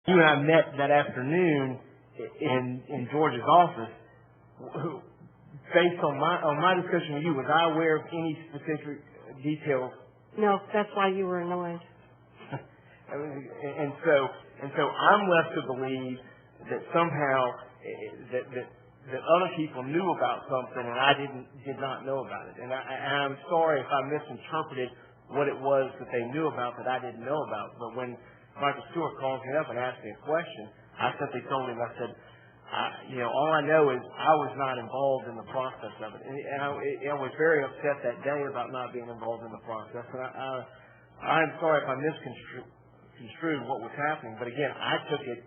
You and I met that afternoon in George's office. Based on my discussion with you, was I aware of any specific details? No, that's why you were annoyed. and so I'm left to believe that somehow that other people knew about something and I did not know about it. And I'm sorry if I misinterpreted what it was that they knew about that I didn't know about. But when Michael Stewart calls me up and asks me a question, I simply told him, I said, all I know is I was not involved in the process of it. And I was very upset that day about not being involved in the process. And I'm sorry if I misconstrued what was happening. But again, I took it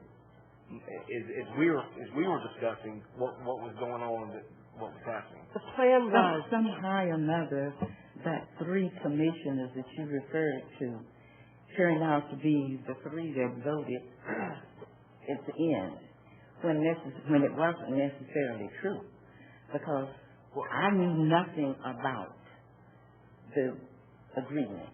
as we were discussing what was going on, what was happening. The plan was somehow or another that 3 commissioners that you referred to turned out to be the 3 that voted at the end, when it wasn't necessarily true, because I knew nothing about the agreement.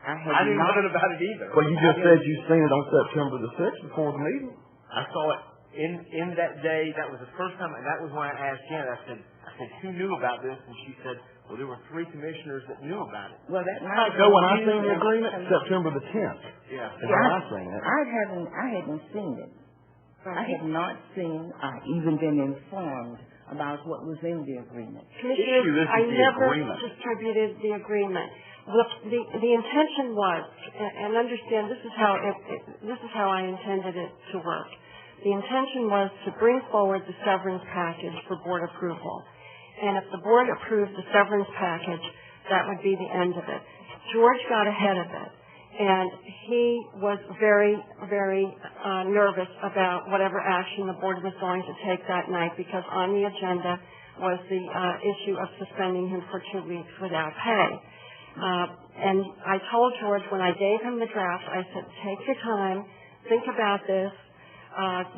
I knew nothing about it either. Well, you just said you seen it on September the 6th before the meeting. I saw it in that day. That was the first time, and that was when I asked Janet. I said, who knew about this? And she said, well, there were 3 commissioners that knew about it. Well, that might So when I seen the agreement, September the 10th. Yeah. Is when I seen it. I hadn't seen it. I had not seen or even been informed about what was in the agreement. Commissioners, I never distributed the agreement. The intention was, and understand this is how I intended it to work. The intention was to bring forward the severance package for board approval. And if the board approved the severance package, that would be the end of it. George got ahead of it, and he was very, very nervous about whatever action the board was going to take that night, because on the agenda was the issue of suspending him for 2 weeks without pay. And I told George when I gave him the draft, I said, take your time, think about this,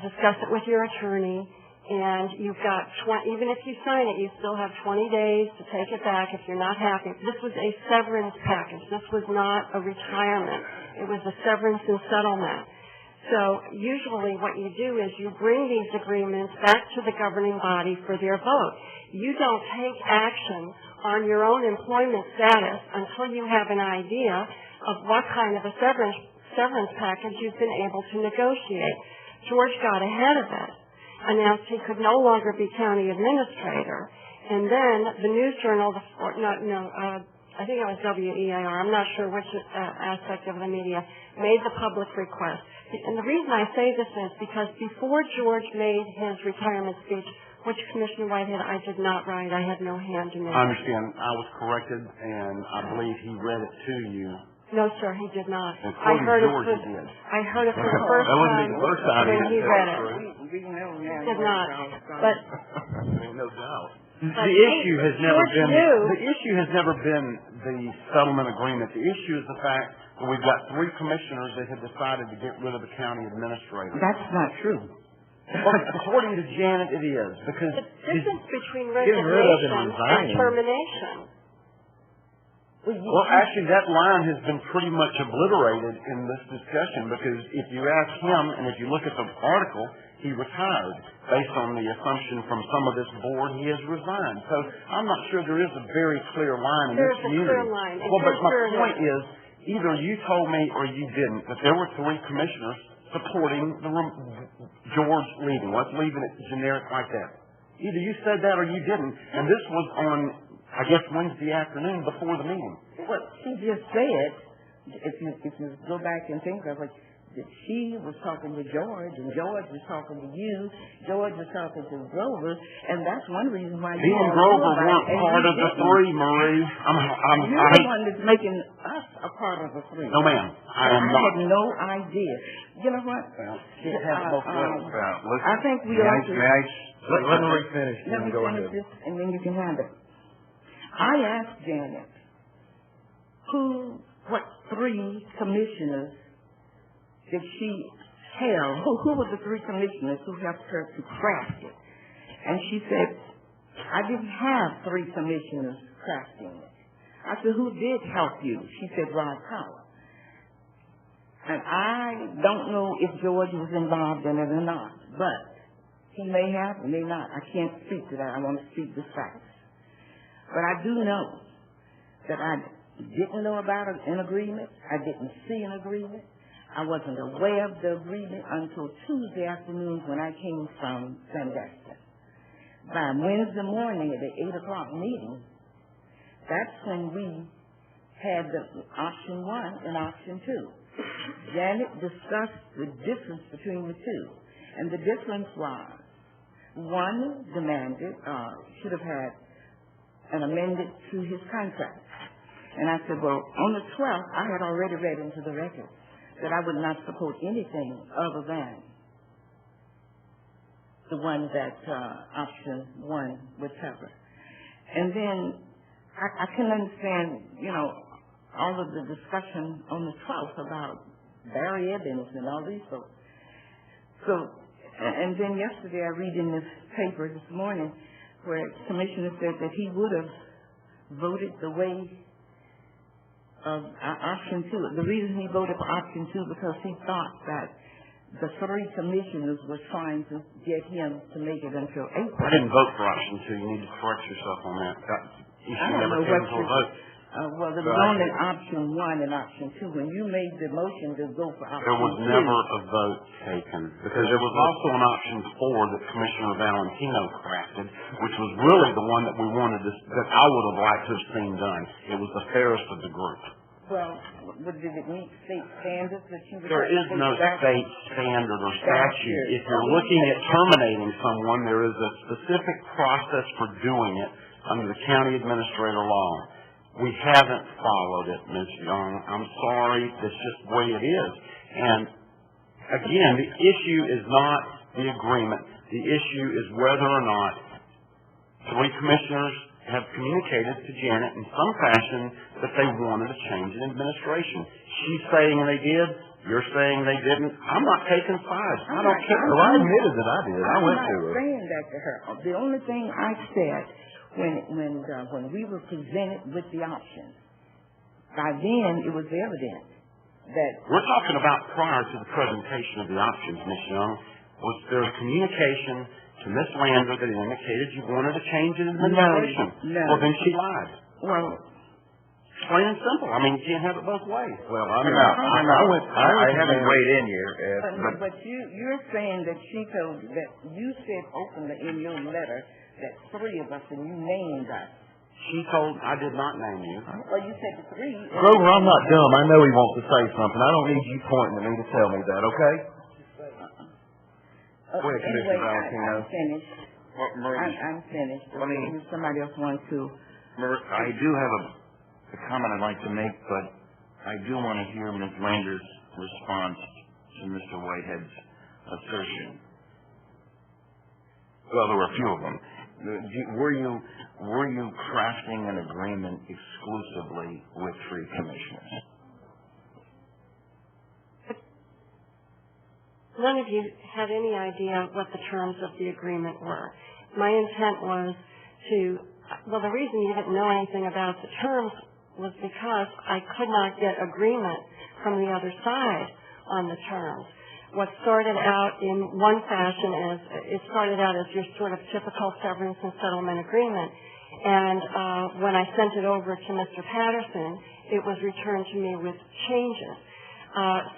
discuss it with your attorney, and you've got even if you sign it, you still have 20 days to take it back if you're not happy. This was a severance package. This was not a retirement. It was a severance and settlement. So usually what you do is you bring these agreements back to the governing body for their vote. You don't take action on your own employment status until you have an idea of what kind of a severance package you've been able to negotiate. George got ahead of it, announced he could no longer be county administrator, and then the News Journal, I think it was WEAR, I'm not sure which aspect of the media, made the public request. And the reason I say this is because before George made his retirement speech, which Commissioner Whitehead I did not write, I had no hand in it. I understand. I was corrected, and I believe he read it to you. No, sir, he did not. I heard it for the first time when he read it. We know now. Did not. But no doubt. The issue has never been the settlement agreement. The issue is the fact that we've got 3 commissioners that have decided to get rid of the county administrator. That's not true. Well, according to Janet, it is, because the difference between resignation and termination. Well, actually, that line has been pretty much obliterated in this discussion, because if you ask him, and if you look at the article, he retired. Based on the assumption from some of this board, he has resigned. So I'm not sure there is a very clear line in this community. There's a clear line. Well, but my point is, either you told me or you didn't, that there were 3 commissioners supporting George leaving. Let's leave it generic like that. Either you said that or you didn't, and this was on, I guess, Wednesday afternoon before the meeting. What she just said, if you go back and think of it, that she was talking to George, and George was talking to you, George was talking to Grover, and that's one reason why he and Grover weren't part of the 3, Marie. You're the one that's making us a part of the 3. No, ma'am. I am not. I have no idea. You know what? I think we ought to... Let me finish. Let me finish this, and then you can have it. I asked Janet, what 3 commissioners did she tell? Who were the 3 commissioners who helped her to craft it? And she said, I didn't have 3 commissioners crafting it. I said, who did help you? She said, Rod Powell. And I don't know if George was involved in it or not, but he may have, may not. I can't speak to that. I want to speak the facts. But I do know that I didn't know about an agreement. I didn't see an agreement. I wasn't aware of the agreement until Tuesday afternoon when I came from Sandestin. By Wednesday morning at the 8 o'clock meeting, that's when we had the option 1 and option 2. Janet discussed the difference between the two. And the difference was, one demanded, should have had an amendment to his contract. And I said, well, on the 12th, I had already read into the record that I would not support anything other than the one that option 1 would cover. And then I can understand, all of the discussion on the 12th about Barry Evans and all these folks. So, and then yesterday I read in this paper this morning where the commissioner said that he would have voted the way of option 2. The reason he voted for option 2 because he thought that the 3 commissioners were trying to get him to make it until April. I didn't vote for option 2. You need to correct yourself on that. You should never cancel a vote. Well, there was only option 1 and option 2. When you made the motion to go for option 2. There was never a vote taken because there was also an option 4 that Commissioner Valentino crafted, which was really the one that we wanted to, that I would have liked to have seen done. It was the fairest of the group. Well, did it meet state standards that you would There is no state standard or statute. If you're looking at terminating someone, there is a specific process for doing it under the county administrator law. We haven't followed it, Ms. Young. I'm sorry. That's just the way it is. And, again, the issue is not the agreement. The issue is whether or not 3 commissioners have communicated to Janet in some fashion that they wanted a change in administration. She's saying they did. You're saying they didn't. I'm not taking sides. I don't care. Well, I admitted that I did. I went to her. I'm not saying that to her. The only thing I said when we were presented with the options, by then it was evident that... We're talking about prior to the presentation of the options, Ms. Young. Was there a communication to Ms. Lander that indicated you wanted a change in administration? No. Well, then she lied. Well, plain and simple. I mean, you can't have it both ways. Well, I haven't weighed in here. But you're saying that she told, that you said openly in your letter that 3 of us, and you named us. She told, I did not name you. Well, you said the 3. Grover, I'm not dumb. I know he wants to say something. I don't need you pointing at me to tell me that, okay? Go ahead, Commissioner Valentino. I'm finished. I'm finished. If somebody else wants to. I do have a comment I'd like to make, but I do want to hear Ms. Lander's response to Mr. Whitehead's assertion. Well, there were a few of them. Were you crafting an agreement exclusively with 3 commissioners? None of you had any idea what the terms of the agreement were. My intent was the reason you didn't know anything about the terms was because I could not get agreement from the other side on the terms. What started out in one fashion as your sort of typical severance and settlement agreement. And when I sent it over to Mr. Patterson, it was returned to me with changes.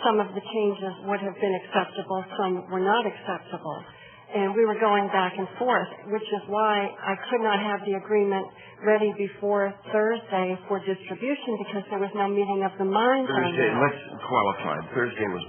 Some of the changes would have been acceptable, some were not acceptable. And we were going back and forth, which is why I could not have the agreement ready before Thursday for distribution because there was no meeting of the minds on that. Thursday, let's qualify. Thursday was what?